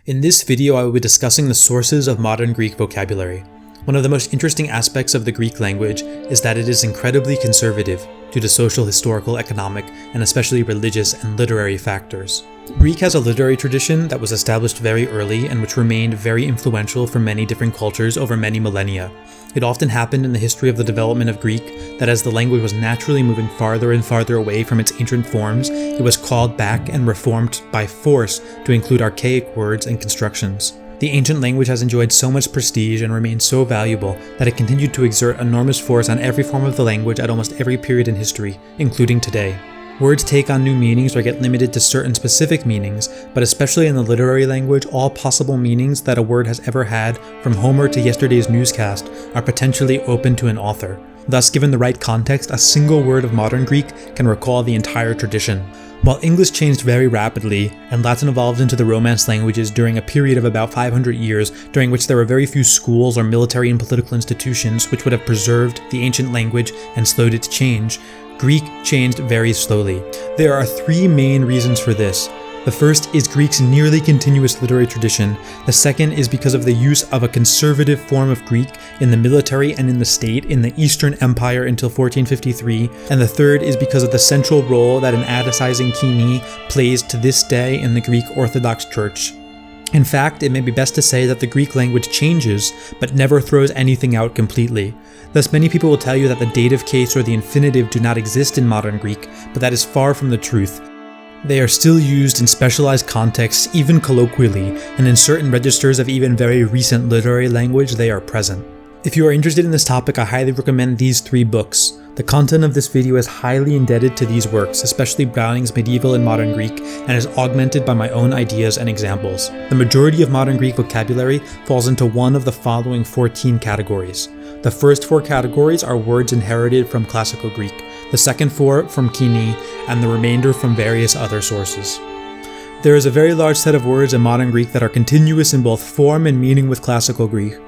In this video, I will be discussing the sources of modern Greek vocabulary. One of the most interesting aspects of the Greek language is that it is incredibly conservative due to social, historical, economic, and especially religious and literary factors. Greek has a literary tradition that was established very early and which remained very influential for many different cultures over many millennia. It often happened in the history of the development of Greek that as the language was naturally moving farther and farther away from its ancient forms, it was called back and reformed by force to include archaic words and constructions. The ancient language has enjoyed so much prestige and remained so valuable that it continued to exert enormous force on every form of the language at almost every period in history, including today. Words take on new meanings or get limited to certain specific meanings, but especially in the literary language, all possible meanings that a word has ever had, from Homer to yesterday's newscast, are potentially open to an author. Thus, given the right context, a single word of modern Greek can recall the entire tradition. While English changed very rapidly, and Latin evolved into the Romance languages during a period of about 500 years, during which there were very few schools or military and political institutions which would have preserved the ancient language and slowed its change, Greek changed very slowly. There are three main reasons for this. The first is Greek's nearly continuous literary tradition. The second is because of the use of a conservative form of Greek in the military and in the state in the Eastern Empire until 1453. And the third is because of the central role that an Atticizing Kini plays to this day in the Greek Orthodox Church. In fact, it may be best to say that the Greek language changes, but never throws anything out completely. Thus, many people will tell you that the dative case or the infinitive do not exist in modern Greek, but that is far from the truth. They are still used in specialized contexts, even colloquially, and in certain registers of even very recent literary language they are present. If you are interested in this topic, I highly recommend these three books. The content of this video is highly indebted to these works, especially Browning's Medieval and Modern Greek, and is augmented by my own ideas and examples. The majority of modern Greek vocabulary falls into one of the following 14 categories. The first 4 categories are words inherited from Classical Greek, the second 4 from Kini, and the remainder from various other sources. There is a very large set of words in modern Greek that are continuous in both form and meaning with Classical Greek.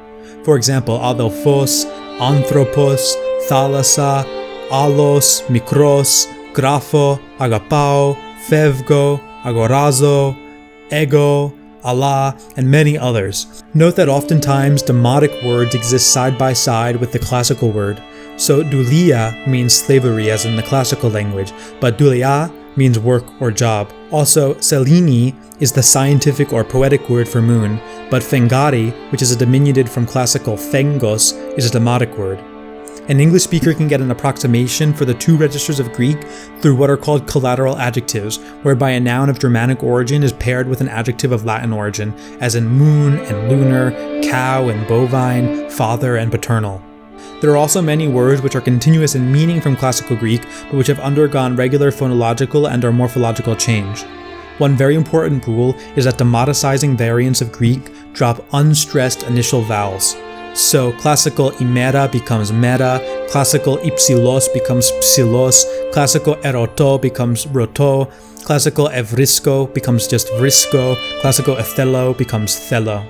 For example, adelphos, anthropos, thalassa, allos, mikros, grapho, agapao, fevgo, agorazo, ego, Allah, and many others. Note that oftentimes demotic words exist side by side with the classical word. So doulia means slavery as in the classical language, but doulia means work or job. Also, selini is the scientific or poetic word for moon, but fengari, which is a diminutive from classical fengos, is a demotic word. An English speaker can get an approximation for the two registers of Greek through what are called collateral adjectives, whereby a noun of Germanic origin is paired with an adjective of Latin origin, as in moon and lunar, cow and bovine, father and paternal. There are also many words which are continuous in meaning from Classical Greek, but which have undergone regular phonological and or morphological change. One very important rule is that demoticizing variants of Greek drop unstressed initial vowels. So classical imera becomes mera, classical ipsilos becomes psilos, classical eroto becomes roto, classical evrisko becomes just vrisko, classical ethelo becomes thelo.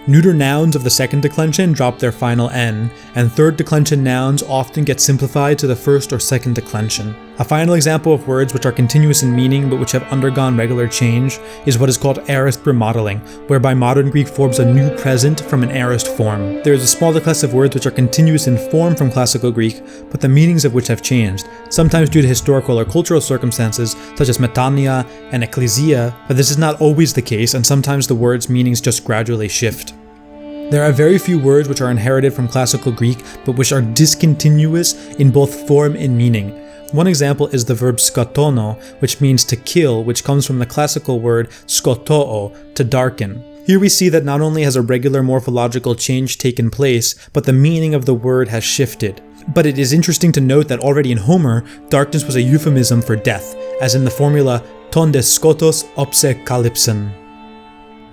Neuter nouns of the second declension drop their final N, and third declension nouns often get simplified to the first or second declension. A final example of words which are continuous in meaning but which have undergone regular change is what is called aorist remodeling, whereby modern Greek forms a new present from an aorist form. There is a smaller class of words which are continuous in form from Classical Greek, but the meanings of which have changed, sometimes due to historical or cultural circumstances such as metania and ecclesia, but this is not always the case, and sometimes the word's meanings just gradually shift. There are very few words which are inherited from Classical Greek, but which are discontinuous in both form and meaning. One example is the verb skotono, which means to kill, which comes from the classical word skotoo, to darken. Here we see that not only has a regular morphological change taken place, but the meaning of the word has shifted. But it is interesting to note that already in Homer, darkness was a euphemism for death, as in the formula ton des skotos opse kalypsen.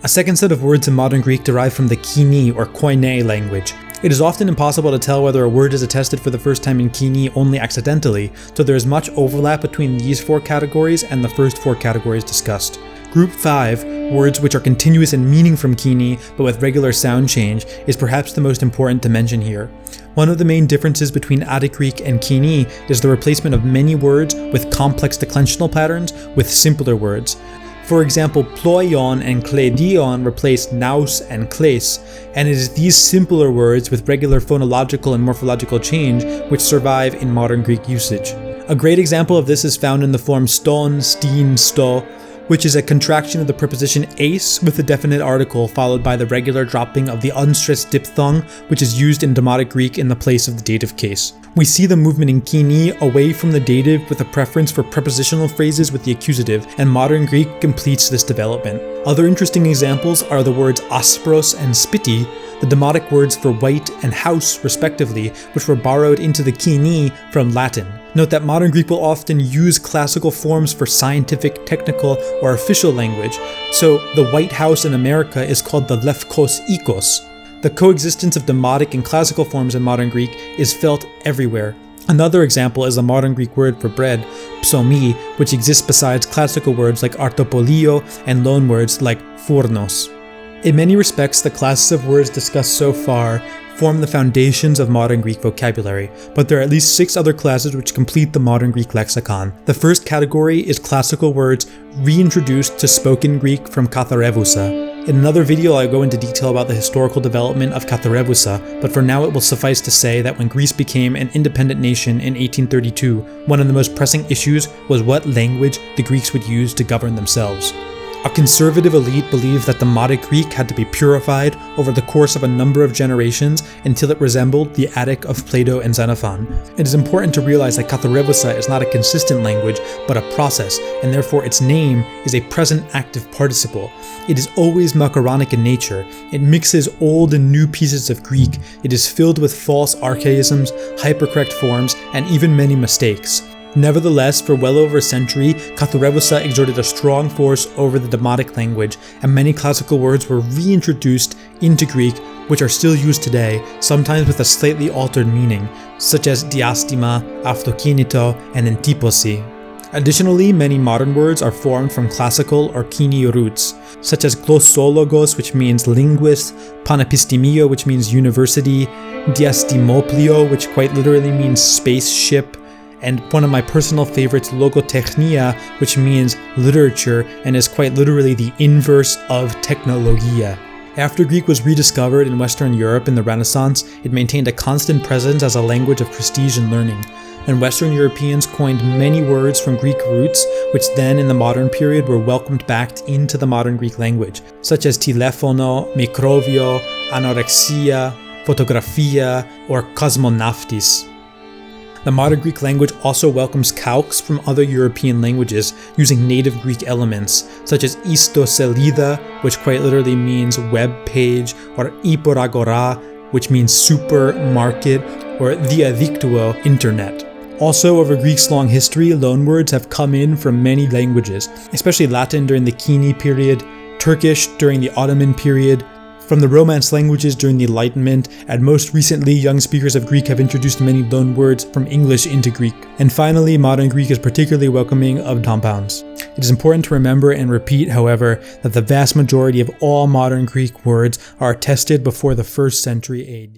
A second set of words in modern Greek derive from the Kini or Koine language. It is often impossible to tell whether a word is attested for the first time in Kini only accidentally, so there is much overlap between these 4 categories and the first 4 categories discussed. Group 5, words which are continuous in meaning from Kini but with regular sound change, is perhaps the most important to mention here. One of the main differences between Attic Greek and Kini is the replacement of many words with complex declensional patterns with simpler words. For example, ploion and kleidion replace nous and kleis, and it is these simpler words with regular phonological and morphological change which survive in modern Greek usage. A great example of this is found in the form ston, stin, sto, which is a contraction of the preposition eis with a definite article followed by the regular dropping of the unstressed diphthong, which is used in Demotic Greek in the place of the dative case. We see the movement in Kini away from the dative with a preference for prepositional phrases with the accusative, and modern Greek completes this development. Other interesting examples are the words aspros and spiti, the Demotic words for white and house respectively, which were borrowed into the Kini from Latin. Note that modern Greek will often use classical forms for scientific, technical, or official language, so the White House in America is called the Lefkos Ikos. The coexistence of Demotic and classical forms in modern Greek is felt everywhere. Another example is the modern Greek word for bread, psomi, which exists besides classical words like artopolio and loanwords like fournos. In many respects, the classes of words discussed so far form the foundations of modern Greek vocabulary, but there are at least 6 other classes which complete the modern Greek lexicon. The first category is classical words reintroduced to spoken Greek from Katharevousa. In another video I'll go into detail about the historical development of Katharevousa, but for now it will suffice to say that when Greece became an independent nation in 1832, one of the most pressing issues was what language the Greeks would use to govern themselves. A conservative elite believed that Demotic Greek had to be purified over the course of a number of generations until it resembled the Attic of Plato and Xenophon. It is important to realize that Katharevousa is not a consistent language, but a process, and therefore its name is a present active participle. It is always macaronic in nature. It mixes old and new pieces of Greek. It is filled with false archaisms, hypercorrect forms, and even many mistakes. Nevertheless, for well over a century, Katharevousa exerted a strong force over the Demotic language, and many classical words were reintroduced into Greek, which are still used today, sometimes with a slightly altered meaning, such as diastema, αυτοκίνητο, and entyposi. Additionally, many modern words are formed from classical or Kini roots, such as glossologos, which means linguist, panepistemio, which means university, diastimoplio, which quite literally means spaceship, and one of my personal favorites, logotechnia, which means literature and is quite literally the inverse of technologia. After Greek was rediscovered in Western Europe in the Renaissance, it maintained a constant presence as a language of prestige and learning, and Western Europeans coined many words from Greek roots, which then in the modern period were welcomed back into the modern Greek language, such as telefono, microbio, anorexia, fotografia, or cosmonautis. The modern Greek language also welcomes calques from other European languages using native Greek elements, such as istoselida, which quite literally means web page, or hyperagora, which means supermarket, or diadictuo, internet. Also, over Greek's long history, loanwords have come in from many languages, especially Latin during the Kini period, Turkish during the Ottoman period, from the Romance languages during the Enlightenment, and most recently, young speakers of Greek have introduced many loanwords from English into Greek. And finally, modern Greek is particularly welcoming of compounds. It is important to remember and repeat, however, that the vast majority of all modern Greek words are attested before the 1st century AD.